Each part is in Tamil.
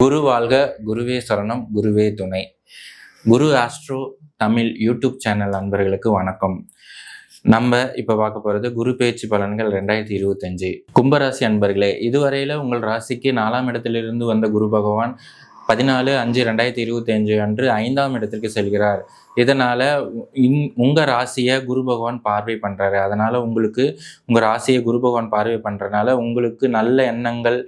குரு வாழ்க, குருவே சரணம், குருவே துணை. குரு ஆஸ்ட்ரோ தமிழ் யூடியூப் சேனல் நண்பர்களுக்கு வணக்கம். நம்ம இப்போ பார்க்க போகிறது குரு பேச்சு பலன்கள் 2025. கும்பராசி அன்பர்களே, இதுவரையில் உங்கள் ராசிக்கு 4ஆம் இடத்திலிருந்து வந்த குரு பகவான் 14/5/2025 அன்று 5ஆம் இடத்திற்கு செல்கிறார். இதனால் உங்கள் ராசியை குரு பகவான் பார்வை பண்ணுறாரு. அதனால் உங்கள் ராசியை குரு பகவான் பார்வை பண்ணுறதுனால உங்களுக்கு நல்ல எண்ணங்கள்,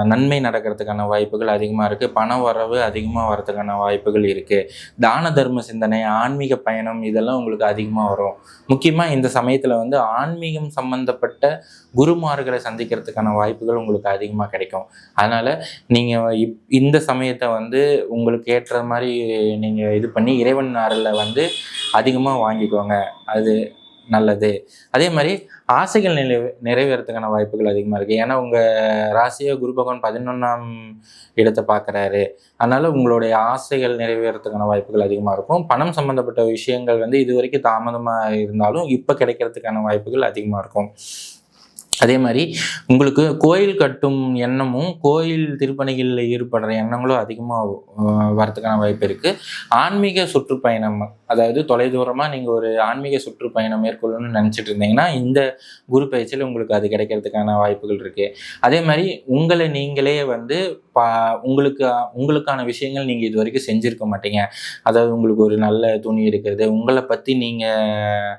நன்மை நடக்கிறதுக்கான வாய்ப்புகள் அதிகமாக இருக்குது. பண வரவு அதிகமாக வரதுக்கான வாய்ப்புகள் இருக்குது. தான தர்ம சிந்தனை, ஆன்மீக பயணம் இதெல்லாம் உங்களுக்கு அதிகமாக வரும். முக்கியமாக இந்த சமயத்தில் ஆன்மீகம் சம்பந்தப்பட்ட குருமார்களை சந்திக்கிறதுக்கான வாய்ப்புகள் உங்களுக்கு அதிகமாக கிடைக்கும். அதனால் நீங்கள் இந்த சமயத்தை உங்களுக்கு ஏற்ற மாதிரி நீங்கள் இது பண்ணி இறைவன் அருளை அதிகமாக வாங்கிக்கோங்க. அது நல்லது. அதே மாதிரி ஆசைகள் நிறைவேறதுக்கான வாய்ப்புகள் அதிகமாக இருக்குது. ஏன்னா உங்கள் ராசியை குரு பகவான் 11ஆம் இடத்தை பார்க்குறாரு. அதனால் உங்களுடைய ஆசைகள் நிறைவேறதுக்கான வாய்ப்புகள் அதிகமாக இருக்கும். பணம் சம்மந்தப்பட்ட விஷயங்கள் இது வரைக்கும் தாமதமாக இருந்தாலும் இப்போ கிடைக்கிறதுக்கான வாய்ப்புகள் அதிகமாக இருக்கும். அதே மாதிரி உங்களுக்கு கோயில் கட்டும் எண்ணமும், கோயில் திருப்பணிகளில் ஈடுபடுற எண்ணங்களும் அதிகமாக வரதுக்கான வாய்ப்பு இருக்குது. ஆன்மீக சுற்றுப்பயணம், அதாவது தொலைதூரமாக நீங்கள் ஒரு ஆன்மீக சுற்றுப்பயணம் மேற்கொள்ளணும்னு நினச்சிட்டு இருந்தீங்கன்னா இந்த குரு பயிற்சியில் உங்களுக்கு அது கிடைக்கிறதுக்கான வாய்ப்புகள் இருக்குது. அதே மாதிரி உங்களை நீங்களே உங்களுக்கான விஷயங்கள் நீங்கள் இது வரைக்கும் செஞ்சுருக்க மாட்டீங்க. அதாவது உங்களுக்கு ஒரு நல்ல துணி இருக்கிறது, உங்களை பற்றி நீங்கள்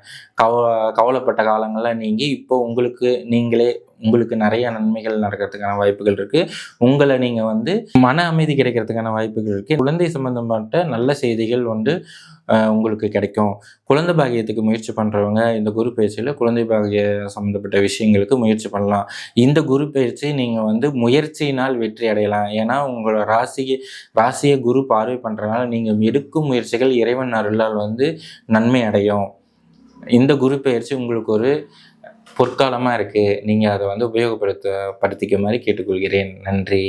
கவலைப்பட்ட காலங்களில் நீங்கள் இப்போ உங்களுக்கு நிறைய நன்மைகள் நடக்கிறதுக்கான வாய்ப்புகள் இருக்குது. உங்களை நீங்கள் மன அமைதி கிடைக்கிறதுக்கான வாய்ப்புகள் இருக்குது. குழந்தை சம்பந்தப்பட்ட நல்ல செய்திகள் உங்களுக்கு கிடைக்கும். குழந்தை பாகியத்துக்கு முயற்சி பண்ணுறவங்க இந்த குரு பயிற்சியில் குழந்தை பாகிய சம்மந்தப்பட்ட விஷயங்களுக்கு முயற்சி பண்ணலாம். இந்த குரு பயிற்சி நீங்கள் முயற்சியினால் வெற்றி அடையலாம். ஏன்னா உங்களோட ராசியை குரு பார்வை பண்ணுறதுனால நீங்கள் எடுக்கும் முயற்சிகள் இறைவன் அருளால் நன்மை அடையும். இந்த குரு பயிற்சி உங்களுக்கு ஒரு பொற்காலமாக இருக்குது. நீங்கள் அதை உபயோகப்படுத்திக்க மாதிரி கேட்டுக்கொள்கிறேன். நன்றி.